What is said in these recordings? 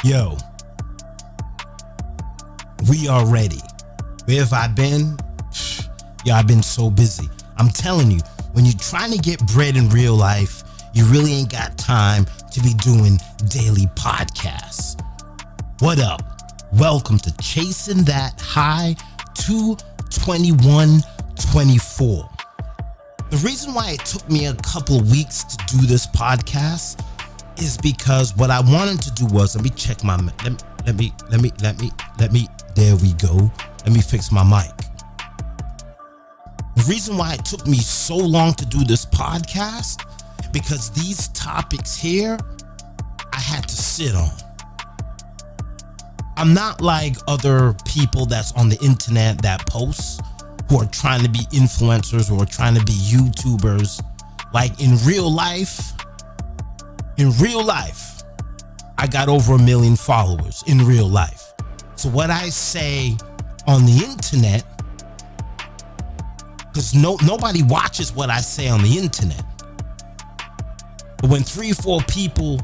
Yo, we are ready. Where have I been? Yo, I've been so busy. I'm telling you, when you're trying to get bread in real life, you really ain't got time to be doing daily podcasts. What up? Welcome to Chasing That High 2/21/24. The reason why it took me a couple of weeks to do this podcast is because what I wanted to do was, let me check my, let me, there we go. Let me fix my mic. The reason why it took me so long to do this podcast, because these topics here, I had to sit on. I'm not like other people that's on the internet that posts, who are trying to be influencers, who are trying to be YouTubers. Like in real life, I got over 1 million followers in real life. So what I say on the internet, because nobody watches what I say on the internet. But when 3 or 4 people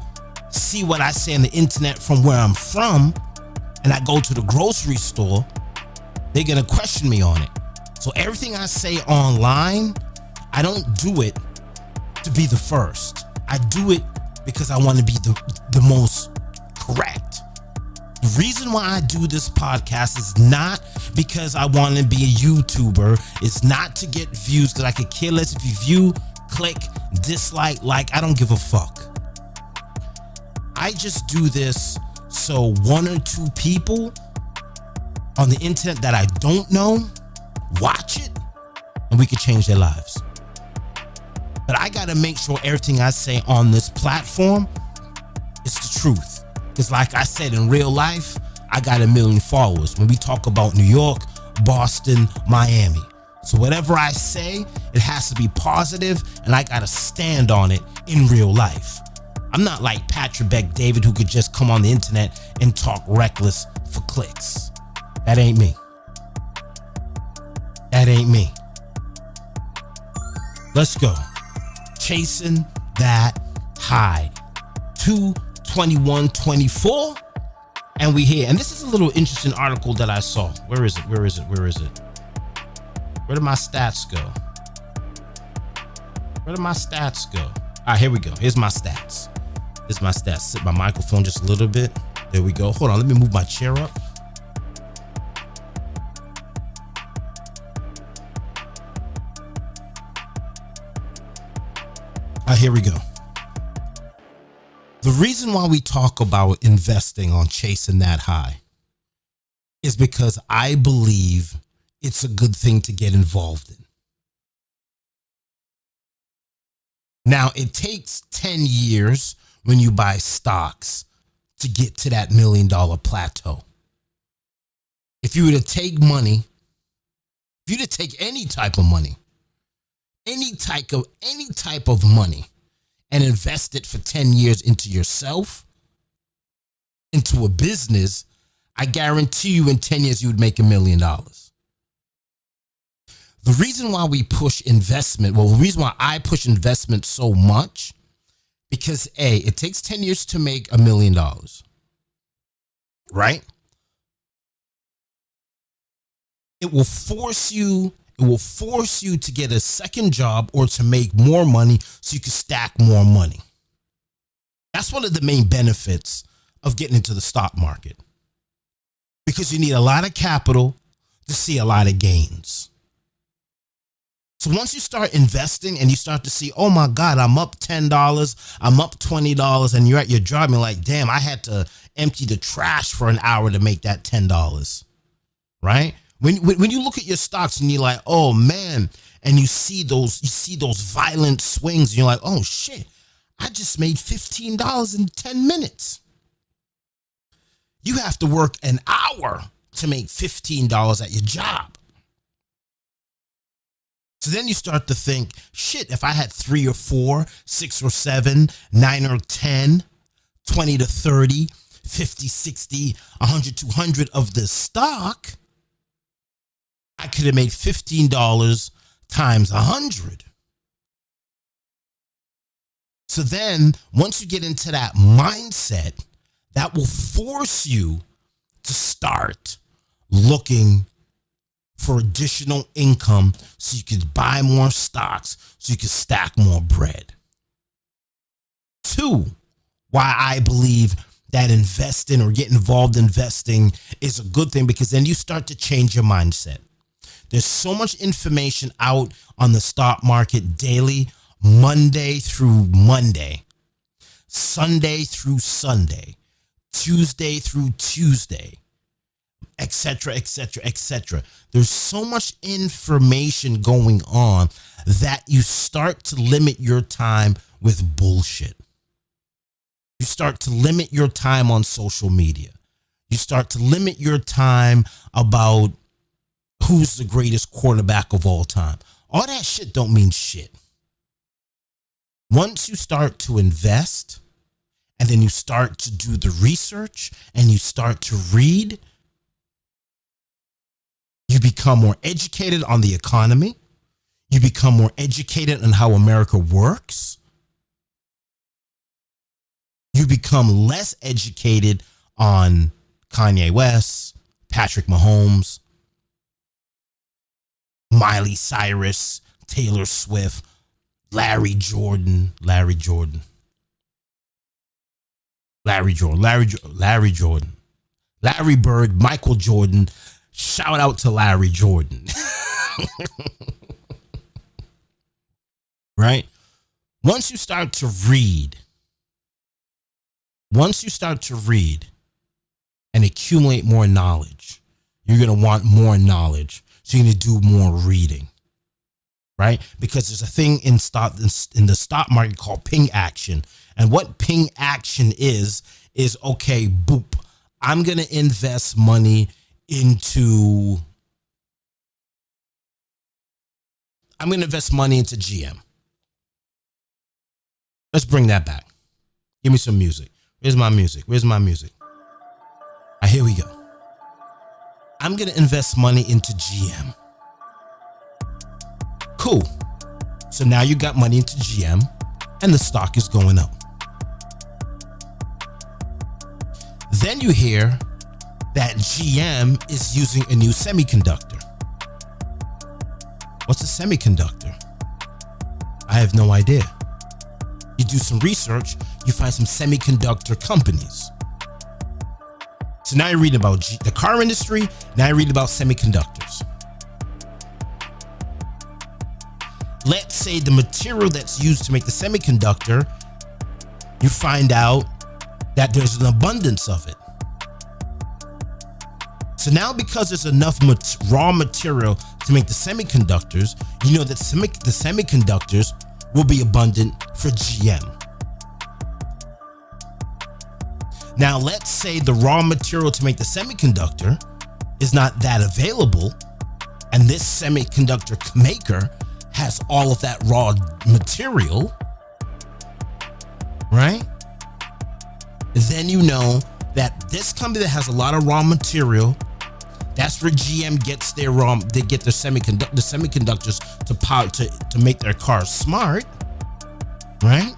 see what I say on the internet from where I'm from, and I go to the grocery store, they're gonna question me on it. So everything I say online, I don't do it to be the first. I do it because I want to be the most correct. The reason why I do this podcast is not because I want to be a YouTuber. It's not to get views, because I could care less if you view, click, dislike, like, I don't give a fuck. I just do this so 1 or 2 people on the internet that I don't know watch it, and we could change their lives. But I gotta make sure everything I say on this platform is the truth. Because like I said, in real life, I got 1 million followers when we talk about New York, Boston, Miami. So whatever I say, it has to be positive, and I gotta stand on it in real life. I'm not like Patrick Bet-David, who could just come on the internet and talk reckless for clicks. That ain't me. That ain't me. Let's go. Chasing That High 2/21/24, and we here. And this is a little interesting article that I saw. Where is it? Where did my stats go? All right, here we go. Here's my stats. Sit my microphone just a little bit. There we go. Hold on, let me move my chair up. Here we go. The reason why we talk about investing on Chasing That High is because I believe it's a good thing to get involved in. Now, it takes 10 years when you buy stocks to get to that $1 million plateau. If you were to take money, if you were to take any type of money, any type of money, and invest it for 10 years into yourself, into a business, I guarantee you in 10 years you would make $1 million. The reason why we push investment, the reason why I push investment so much, because it takes 10 years to make $1 million, right? It will force you to get a second job or to make more money so you can stack more money. That's one of the main benefits of getting into the stock market, because you need a lot of capital to see a lot of gains. So once you start investing and you start to see, oh my God, I'm up $10, I'm up $20, and you're at your job and you're like, damn, I had to empty the trash for an hour to make that $10, right? When you look at your stocks and you're like, oh man, and you see those violent swings, and you're like, oh shit, I just made $15 in 10 minutes. You have to work an hour to make $15 at your job. So then you start to think, shit, if I had 3 or 4, 6 or 7, 9 or 10, 20 to 30, 50, 60, 100, 200 of this stock, I could have made $15 times 100. So then once you get into that mindset that will force you to start looking for additional income so you can buy more stocks, so you can stack more bread. 2, why I believe that investing or get involved in investing is a good thing, because then you start to change your mindset. There's so much information out on the stock market daily, Monday through Monday, Sunday through Sunday, Tuesday through Tuesday, etc., etc., etc. There's so much information going on that you start to limit your time with bullshit. You start to limit your time on social media. You start to limit your time about who's the greatest quarterback of all time. All that shit don't mean shit. Once you start to invest, and then you start to do the research, and you start to read, you become more educated on the economy. You become more educated on how America works. You become less educated on Kanye West, Patrick Mahomes, Miley Cyrus, Taylor Swift, Larry Jordan, Larry Bird, Michael Jordan. Shout out to Larry Jordan. Right? Once you start to read and accumulate more knowledge, you're going to want more knowledge. So you're going to do more reading, right? Because there's a thing in the stock market called ping action. And what ping action is okay, boop, I'm going to invest money into GM. Let's bring that back. Give me some music. Where's my music? Here we go. I'm going to invest money into GM. Cool. So now you got money into GM and the stock is going up. Then you hear that GM is using a new semiconductor. What's a semiconductor? I have no idea. You do some research, you find some semiconductor companies. So now you're reading about the car industry, now you're reading about semiconductors. Let's say the material that's used to make the semiconductor, you find out that there's an abundance of it. So now, because there's enough raw material to make the semiconductors, you know that the semiconductors will be abundant for GM. Now, let's say the raw material to make the semiconductor is not that available, and this semiconductor maker has all of that raw material, right? Then you know that this company that has a lot of raw material, that's where GM gets their they get their semiconductors to power to make their cars smart, right?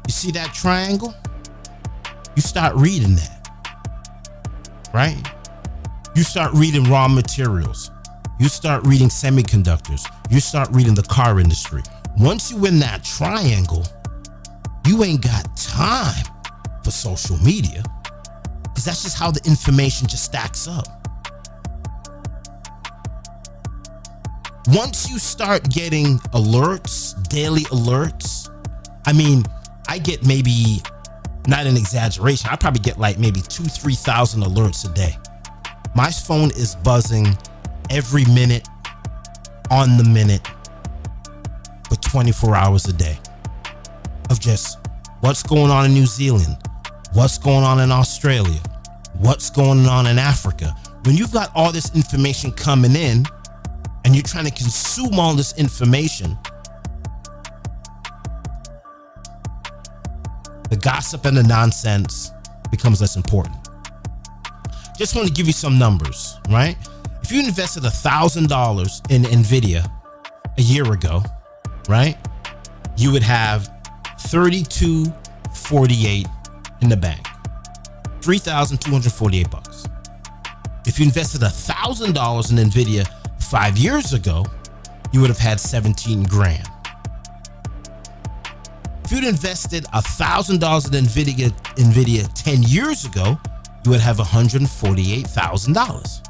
You see that triangle? You start reading that, right? You start reading raw materials. You start reading semiconductors. You start reading the car industry. Once you win that triangle, you ain't got time for social media, because that's just how the information just stacks up. Once you start getting alerts, daily alerts, I mean, I get maybe, not an exaggeration, I probably get like maybe 2,000-3,000 alerts a day. My phone is buzzing every minute, on the minute, for 24 hours a day of just what's going on in New Zealand, what's going on in Australia, what's going on in Africa. When you've got all this information coming in and you're trying to consume all this information, the gossip and the nonsense becomes less important. Just want to give you some numbers, right? If you invested $1,000 in NVIDIA a year ago, right, you would have 32 $3,248 in the bank. $3,248. If you invested $1,000 in Nvidia 5 years ago, you would have had 17 grand. If you'd invested $1,000 in Nvidia 10 years ago, you would have $148,000.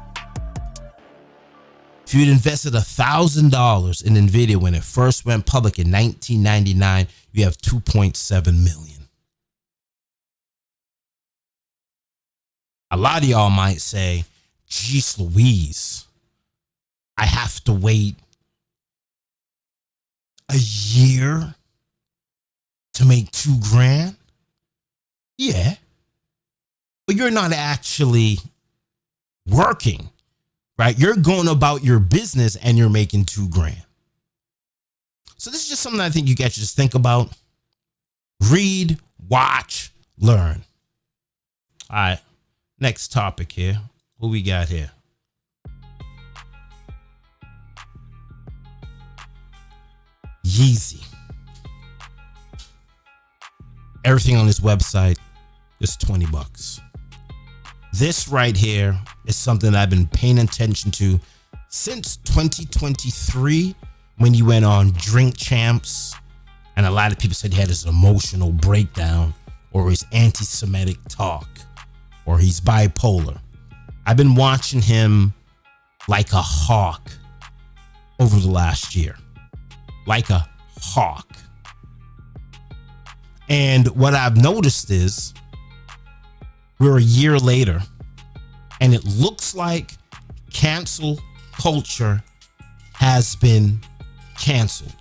If you'd invested $1,000 in Nvidia when it first went public in 1999, you have 2.7 million. A lot of y'all might say, geez Louise, I have to wait a year to make 2 grand? Yeah. But you're not actually working, right? You're going about your business and you're making 2 grand. So this is just something I think you guys should just think about. Read, watch, learn. All right. Next topic here. What we got here? Yeezy. Everything on this website is $20. This right here is something I've been paying attention to since 2023 when he went on Drink Champs, and a lot of people said he had his emotional breakdown or his anti-Semitic talk or he's bipolar. I've been watching him like a hawk over the last year. Like a hawk. And what I've noticed is we're a year later and it looks like cancel culture has been canceled.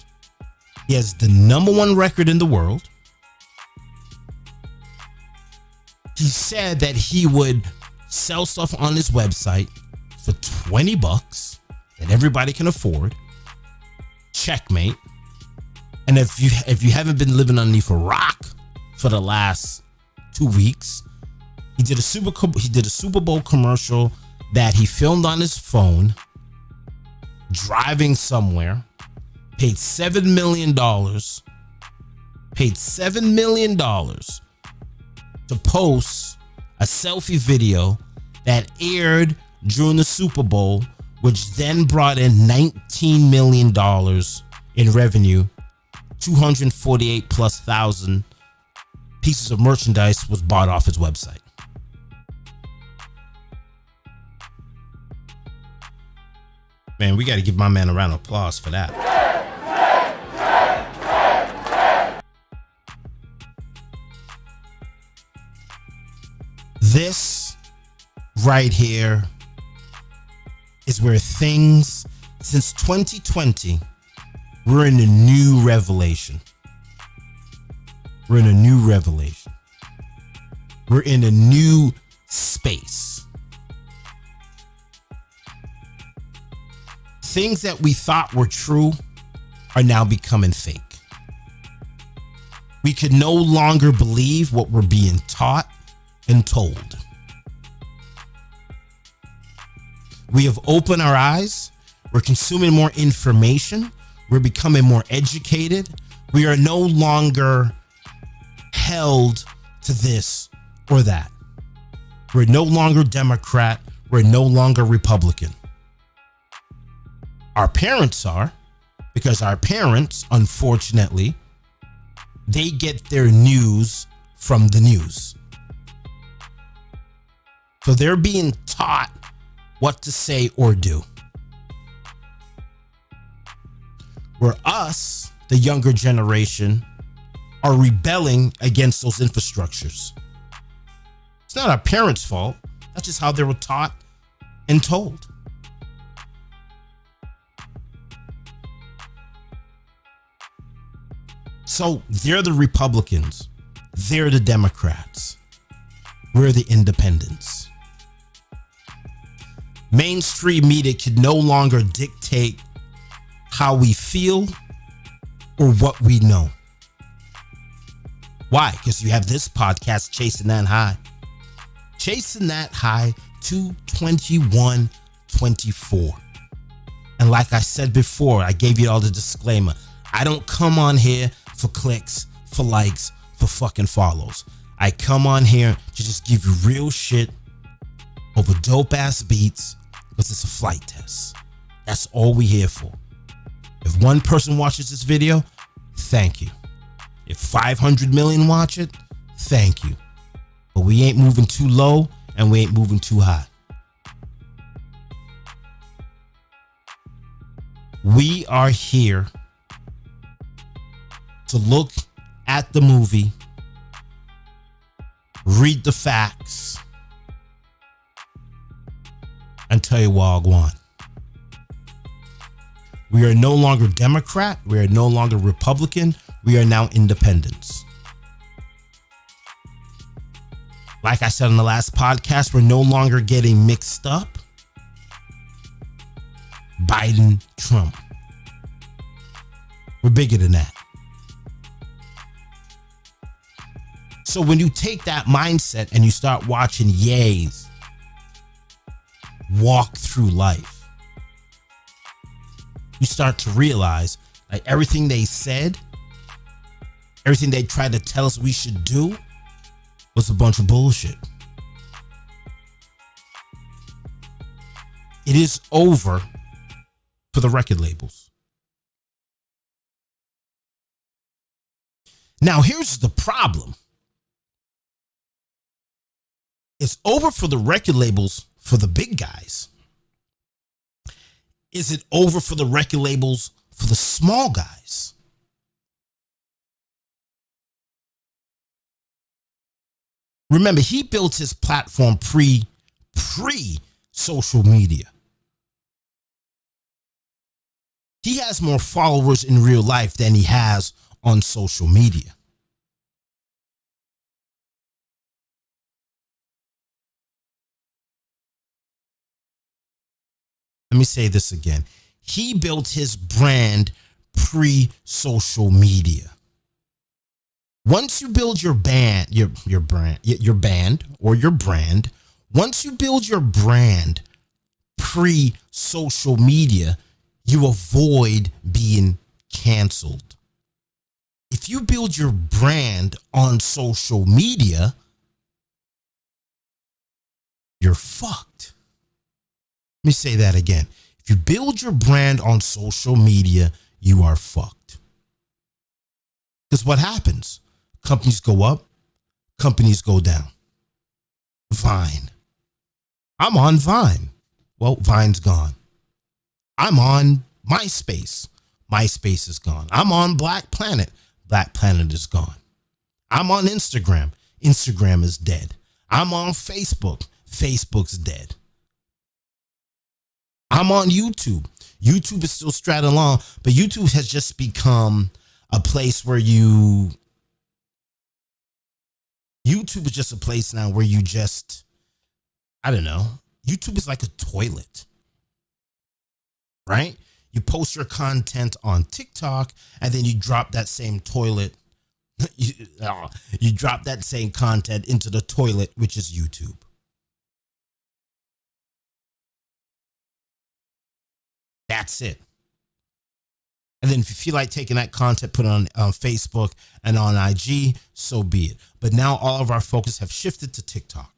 He has the #1 record in the world. He said that he would sell stuff on his website for $20 that everybody can afford. Checkmate. And if you haven't been living underneath a rock for the last 2 weeks, he did a Super Bowl commercial that he filmed on his phone, driving somewhere, paid $7 million to post a selfie video that aired during the Super Bowl, which then brought in $19 million in revenue. 248,000+ pieces of merchandise was bought off his website. Man, we got to give my man a round of applause for that. This right here is where things, since 2020, we're in a new revelation. We're in a new revelation. We're in a new space. Things that we thought were true are now becoming fake. We can no longer believe what we're being taught and told. We have opened our eyes. We're consuming more information. We're becoming more educated. We are no longer held to this or that. We're no longer Democrat. We're no longer Republican. Our parents are, because our parents, unfortunately, they get their news from the news. So they're being taught what to say or do. Where us, the younger generation, are rebelling against those infrastructures. It's not our parents' fault. That's just how they were taught and told. So they're the Republicans. They're the Democrats. We're the independents. Mainstream media can no longer dictate how we feel or what we know. Why? Because you have this podcast, Chasing That High. Chasing That High to 2124. And like I said before, I gave you all the disclaimer. I don't come on here for clicks, for likes, for fucking follows. I come on here to just give you real shit over dope ass beats because it's a flight test. That's all we here for. If one person watches this video, thank you. If 500 million watch it, thank you. But we ain't moving too low and we ain't moving too high. We are here to look at the movie, read the facts, and tell you what I want. We are no longer Democrat. We are no longer Republican. We are now independents. Like I said in the last podcast, we're no longer getting mixed up. Biden, Trump. We're bigger than that. So when you take that mindset and you start watching yays walk through life, you start to realize like everything they said, everything they tried to tell us we should do was a bunch of bullshit. It is over for the record labels. Now, here's the problem. It's over for the record labels for the big guys. Is it over for the record labels for the small guys? Remember, he built his platform pre social media. He has more followers in real life than he has on social media. Let me say this again. He built his brand pre-social media. Once you build your band, your brand, once you build your brand pre-social media, you avoid being canceled. If you build your brand on social media, you're fucked. Let me say that again. If you build your brand on social media, you are fucked. Because what happens? Companies go up, companies go down. Vine. I'm on Vine. Well, Vine's gone. I'm on MySpace. MySpace is gone. I'm on Black Planet. Black Planet is gone. I'm on Instagram. Instagram is dead. I'm on Facebook. Facebook's dead. I'm on YouTube. YouTube is still straddling along, but YouTube has just become a place where YouTube is just a place now where you just, I don't know. YouTube is like a toilet, right? You post your content on TikTok and then you drop that same toilet. You drop that same content into the toilet, which is YouTube. That's it. And then if you feel like taking that content, put it on Facebook and on IG, so be it. But now all of our focus have shifted to TikTok.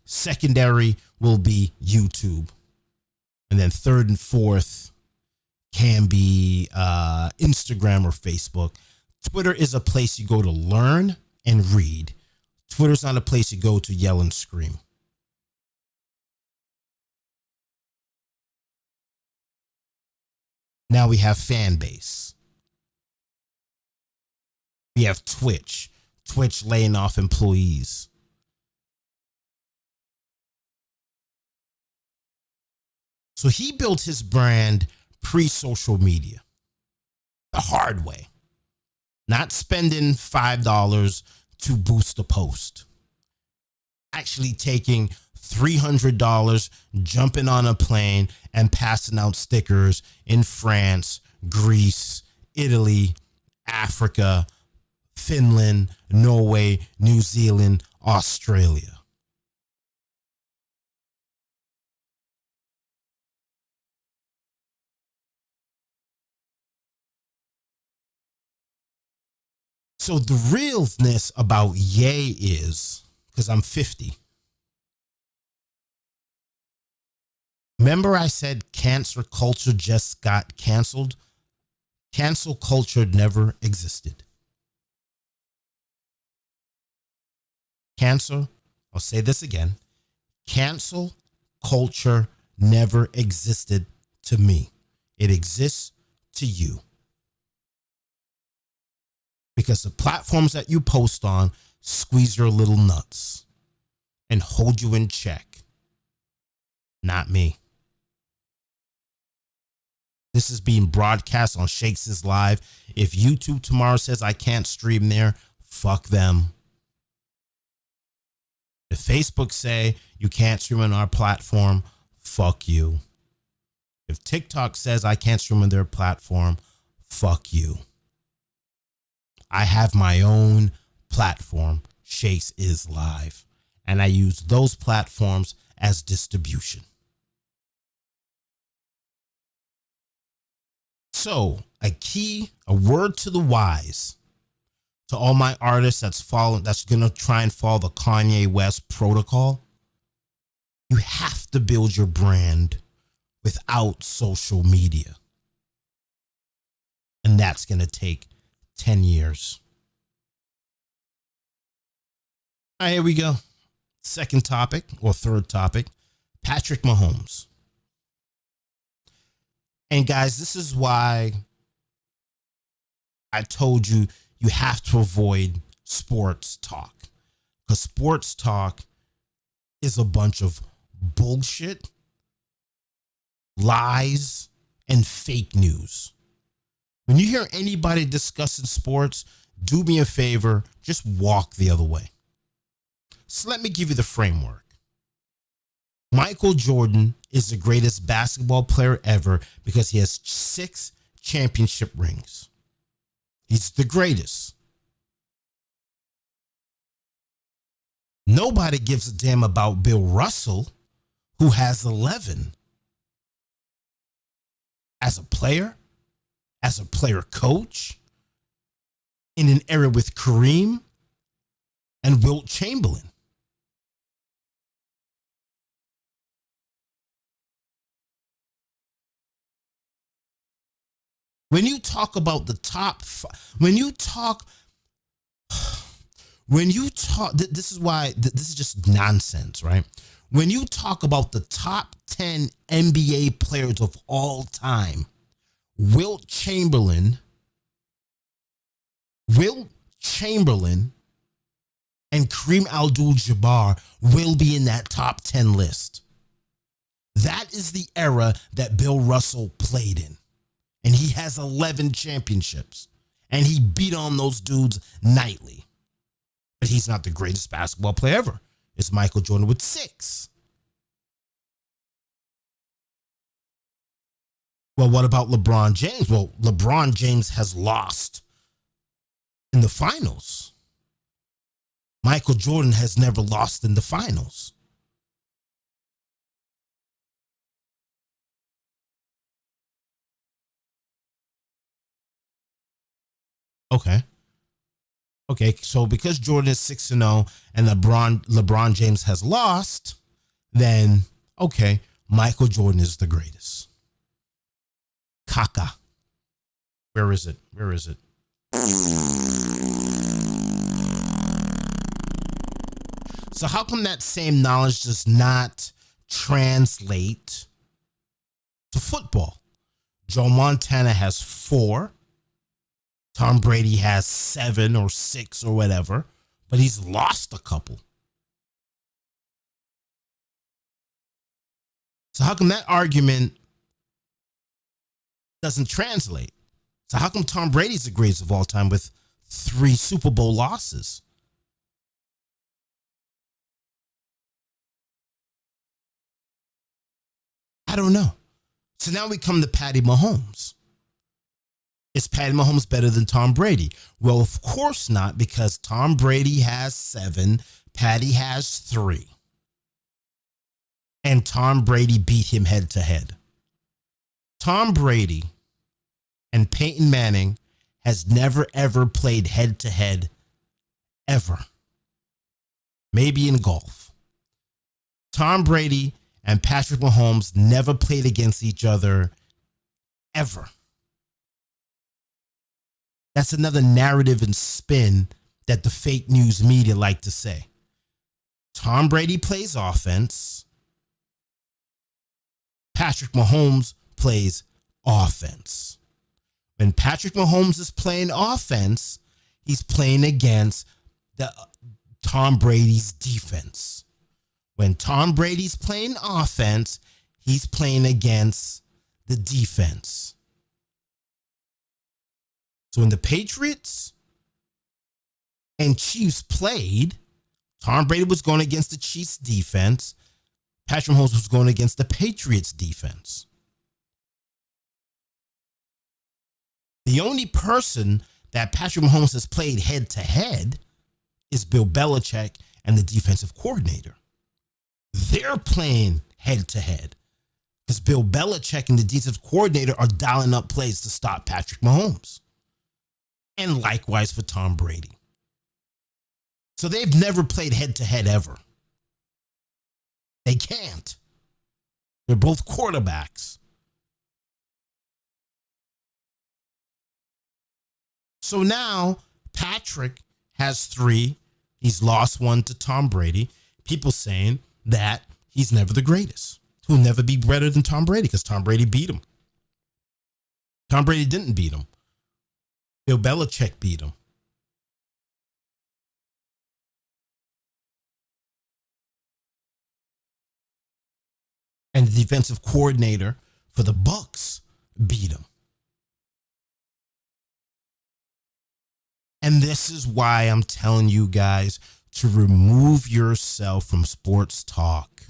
Secondary will be YouTube. And then third and fourth can be Instagram or Facebook. Twitter is a place you go to learn and read. Twitter's not a place you go to yell and scream. Now we have fan base. We have Twitch. Twitch laying off employees. So he built his brand pre-social media. The hard way. Not spending $5 to boost a post. Actually taking $300, jumping on a plane and passing out stickers in France, Greece, Italy, Africa, Finland, Norway, New Zealand, Australia. So the realness about Ye is, because I'm 50. Remember I said cancer culture just got canceled? Cancel culture never existed. I'll say this again. Cancel culture never existed to me. It exists to you. Because the platforms that you post on squeeze your little nuts and hold you in check. Not me. This is being broadcast on Shakes' Live. If YouTube tomorrow says I can't stream there, fuck them. If Facebook say you can't stream on our platform, fuck you. If TikTok says I can't stream on their platform, fuck you. I have my own platform, Shakes is Live, and I use those platforms as distribution. So, a word to the wise, to all my artists that's gonna try and follow the Kanye West protocol. You have to build your brand without social media. And that's gonna take 10 years. All right, here we go. Second topic, or third topic, Patrick Mahomes. And guys, this is why I told you you have to avoid sports talk. Because sports talk is a bunch of bullshit, lies, and fake news. When you hear anybody discussing sports, do me a favor, just walk the other way. So let me give you the framework. Michael Jordan is the greatest basketball player ever because he has 6 championship rings. He's the greatest. Nobody gives a damn about Bill Russell, who has 11. As a player coach, in an era with Kareem and Wilt Chamberlain. When you talk about the top, this is why this is just nonsense, right? When you talk about the top 10 NBA players of all time, Wilt Chamberlain and Kareem Abdul-Jabbar will be in that top 10 list. That is the era that Bill Russell played in. And he has 11 championships. And he beat on those dudes nightly. But he's not the greatest basketball player ever. It's Michael Jordan with 6. Well, what about LeBron James? Well, LeBron James has lost in the finals. Michael Jordan has never lost in the finals. Okay, so because Jordan is 6-0 and LeBron James has lost, then okay, Michael Jordan is the greatest. Kaka. Where is it? So how come that same knowledge does not translate to football? Joe Montana has 4. Tom Brady has 7 or 6 or whatever, but he's lost a couple. So how come that argument doesn't translate? So how come Tom Brady's the greatest of all time with 3 Super Bowl losses? I don't know. So now we come to Patty Mahomes. Is Patty Mahomes better than Tom Brady? Well, of course not, because Tom Brady has 7, Patty has 3. And Tom Brady beat him head to head. Tom Brady and Peyton Manning has never ever played head to head ever. Maybe in golf. Tom Brady and Patrick Mahomes never played against each other ever. That's another narrative and spin that the fake news media like to say. Tom Brady plays offense. Patrick Mahomes plays offense. When Patrick Mahomes is playing offense, he's playing against Tom Brady's defense. When Tom Brady's playing offense, he's playing against the defense. So when the Patriots and Chiefs played, Tom Brady was going against the Chiefs defense. Patrick Mahomes was going against the Patriots defense. The only person that Patrick Mahomes has played head to head is Bill Belichick and the defensive coordinator. They're playing head to head because Bill Belichick and the defensive coordinator are dialing up plays to stop Patrick Mahomes. And likewise for Tom Brady. So they've never played head to head ever. They can't. They're both quarterbacks. So now Patrick has 3. He's lost 1 to Tom Brady. People saying that he's never the greatest. He'll never be better than Tom Brady because Tom Brady beat him. Tom Brady didn't beat him. Bill Belichick beat him. And the defensive coordinator for the Bucs beat him. And this is why I'm telling you guys to remove yourself from sports talk.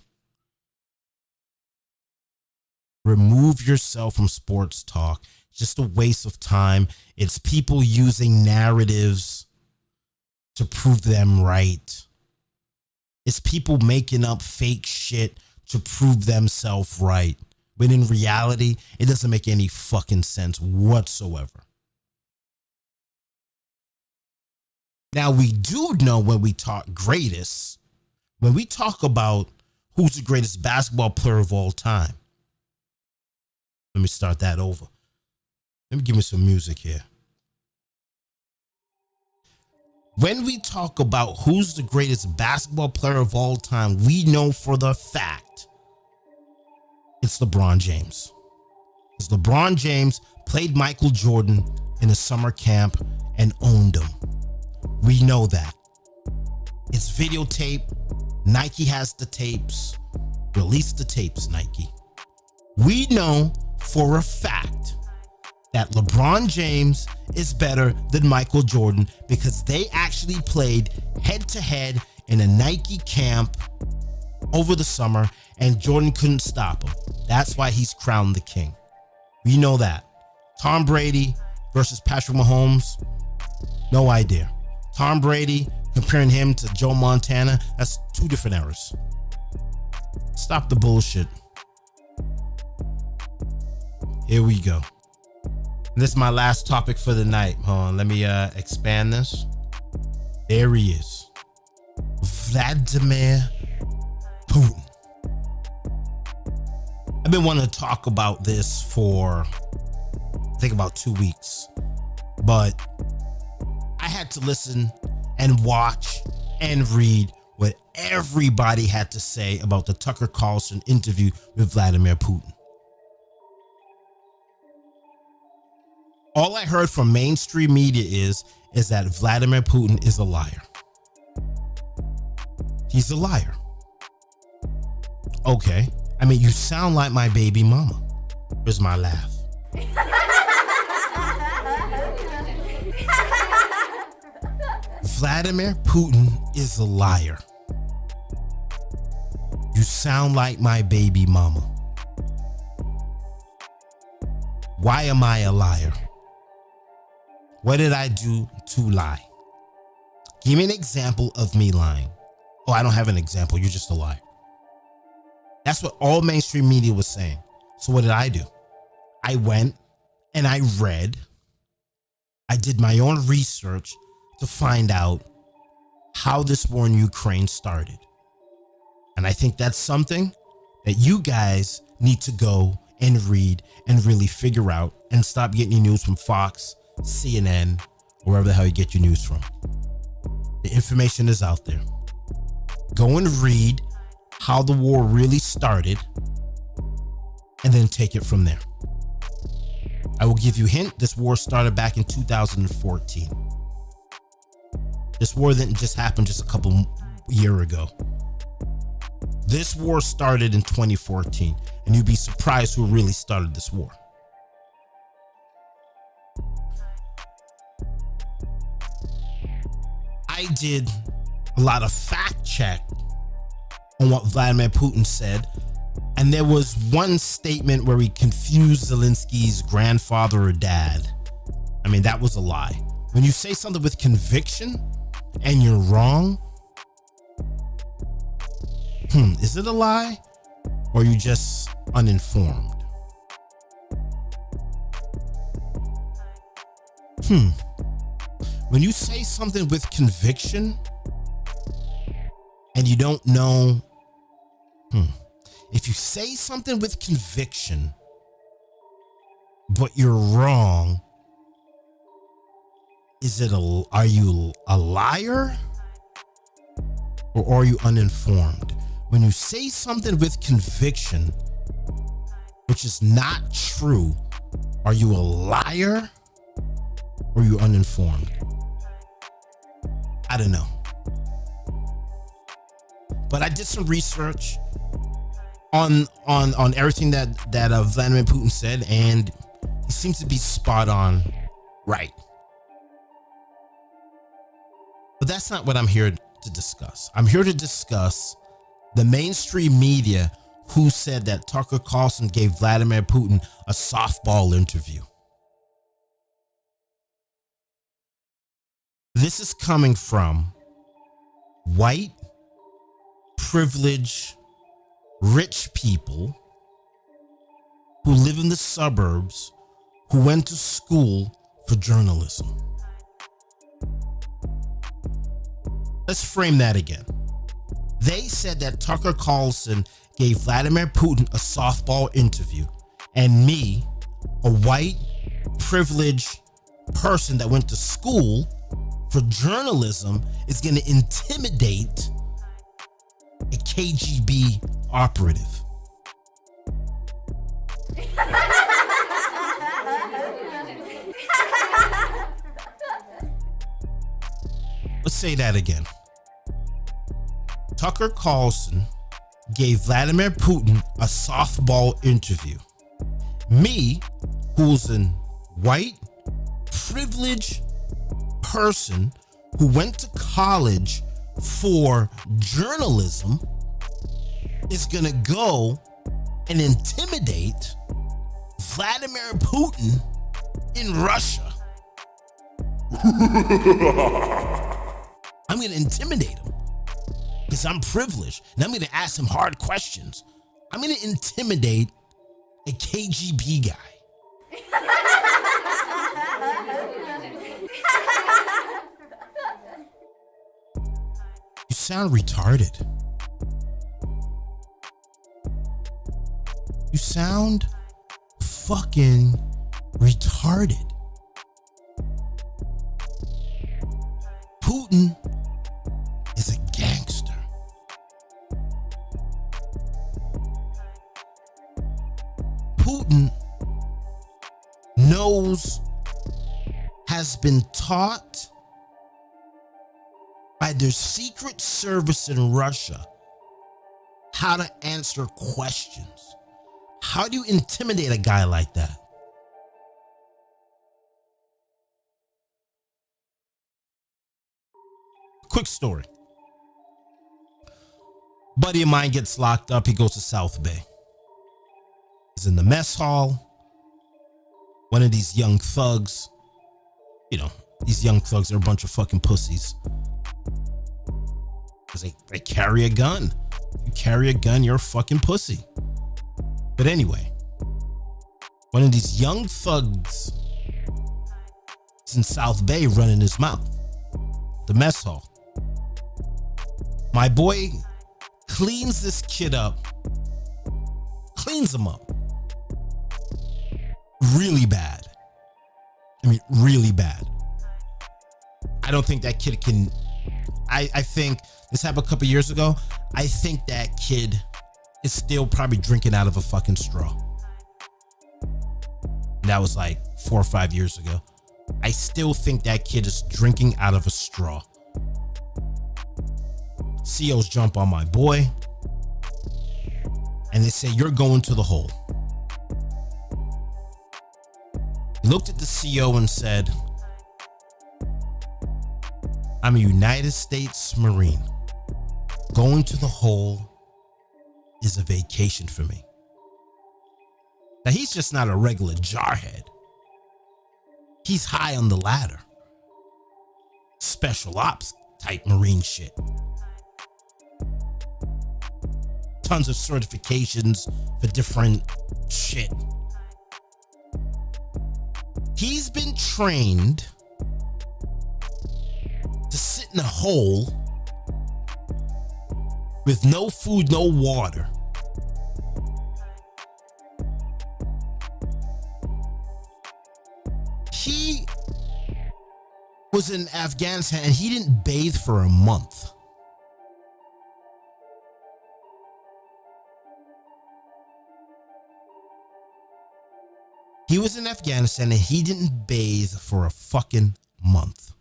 Remove yourself from sports talk. It's just a waste of time. It's people using narratives to prove them right. It's people making up fake shit to prove themselves right. But in reality, it doesn't make any fucking sense whatsoever. Now, we do know when we talk greatest, when we talk about who's the greatest basketball player of all time. Let me start that over. Let me give me some music here. When we talk about who's the greatest basketball player of all time, we know for the fact it's LeBron James. Because LeBron James played Michael Jordan in a summer camp and owned him. We know that. It's videotape. Nike has the tapes. Release the tapes, Nike. We know for a fact that LeBron James is better than Michael Jordan because they actually played head to head in a Nike camp over the summer and Jordan couldn't stop him. That's why he's crowned the king. We know that. Tom Brady versus Patrick Mahomes, no idea. Tom Brady, comparing him to Joe Montana, that's 2 different eras. Stop the bullshit. Here we go. This is my last topic for the night. Hold on, let me expand this. There he is. Vladimir Putin. I've been wanting to talk about this for, I think, about 2 weeks. But I had to listen and watch and read what everybody had to say about the Tucker Carlson interview with Vladimir Putin. All I heard from mainstream media is that Vladimir Putin is a liar. He's a liar. Okay. I mean, you sound like my baby mama. Here's my laugh. Vladimir Putin is a liar. You sound like my baby mama. Why am I a liar? What did I do to lie? Give me an example of me lying. Oh, I don't have an example. You're just a liar. That's what all mainstream media was saying. So what did I do? I went and I read I did my own research to find out how this war in Ukraine started. And I think that's something that you guys need to go and read and really figure out, and stop getting your news from Fox, CNN, or wherever the hell you get your news from. The information is out there. Go and read how the war really started, and then take it from there. I will give you a hint. This war started back in 2014. This war didn't just happen just a couple years ago. This war started in 2014, and you'd be surprised who really started this war. I did a lot of fact check on what Vladimir Putin said, and there was one statement where he confused Zelensky's grandfather or dad. I mean, that was a lie. When you say something with conviction and you're wrong, is it a lie, or are you just uninformed? When you say something with conviction and you don't know, if you say something with conviction but you're wrong, are you a liar, or are you uninformed? When you say something with conviction which is not true, are you a liar, or are you uninformed? I don't know. But I did some research on everything that Vladimir Putin said, and he seems to be spot on right. But that's not what I'm here to discuss. I'm here to discuss the mainstream media who said that Tucker Carlson gave Vladimir Putin a softball interview. This is coming from white, privileged, rich people who live in the suburbs, who went to school for journalism. Let's frame that again. They said that Tucker Carlson gave Vladimir Putin a softball interview, and me, a white, privileged person that went to school for journalism, is going to intimidate a KGB operative. Let's say that again. Tucker Carlson gave Vladimir Putin a softball interview. Me, who's a white, privileged person who went to college for journalism, is gonna go and intimidate Vladimir Putin in Russia. I'm gonna intimidate him because I'm privileged, and I'm gonna ask him hard questions. I'm gonna intimidate a KGB guy. You sound retarded. You sound fucking retarded. Putin is a gangster. Putin has been taught by their secret service in Russia how to answer questions. How do you intimidate a guy like that? Quick story. Buddy of mine gets locked up. He goes to South Bay. He's in the mess hall. One of these young thugs, these young thugs are a bunch of fucking pussies. Because they carry a gun. If you carry a gun, you're a fucking pussy. But anyway, one of these young thugs is in South Bay running his mouth, the mess hall. My boy cleans this kid up, cleans him up really bad. I mean, really bad. I don't think that kid can. I think this happened a couple years ago. I think that kid is still probably drinking out of a fucking straw. That was like 4 or 5 years ago. I still think that kid is drinking out of a straw. COs jump on my boy and they say, "You're going to the hole." He looked at the CO and said, "I'm a United States Marine. Going to the hole is a vacation for me." Now, he's just not a regular jarhead. He's high on the ladder. Special ops type Marine shit. Tons of certifications for different shit. He's been trained to sit in a hole with no food, no water. He was in Afghanistan and he didn't bathe for a month. He was in Afghanistan and he didn't bathe for a fucking month.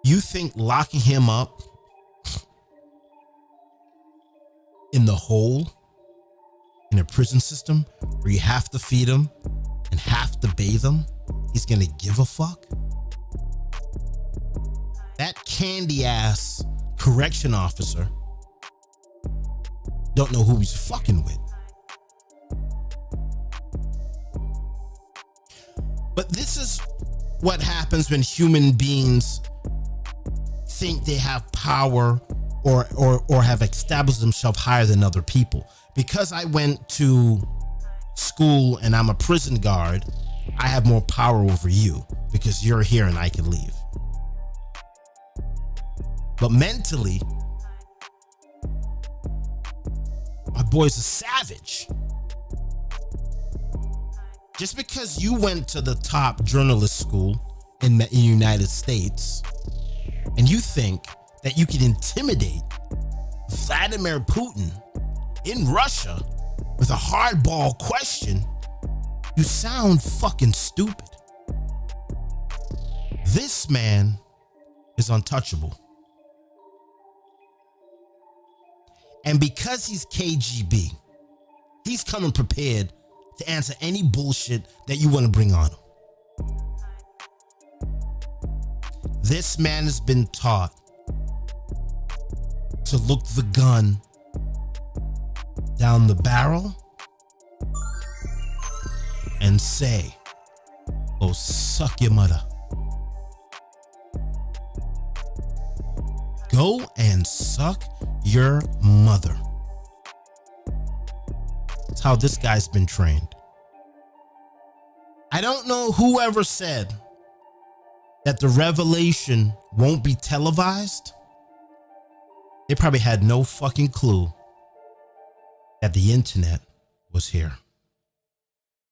You think locking him up in the hole in a prison system where you have to feed him and have to bathe him, he's gonna give a fuck? That candy ass correction officer don't know who he's fucking with. But this is what happens when human beings think they have power or have established themselves higher than other people. Because I went to school and I'm a prison guard, I have more power over you because you're here and I can leave. But mentally, my boy's a savage. Just because you went to the top journalist school in the United States and you think that you can intimidate Vladimir Putin in Russia with a hardball question, you sound fucking stupid. This man is untouchable. And because he's KGB, he's coming prepared to answer any bullshit that you want to bring on him. This man has been taught to look the gun down the barrel and say, "Oh, suck your mother." Go and suck your mother. That's how this guy's been trained. I don't know whoever said that the revelation won't be televised. They probably had no fucking clue that the internet was here.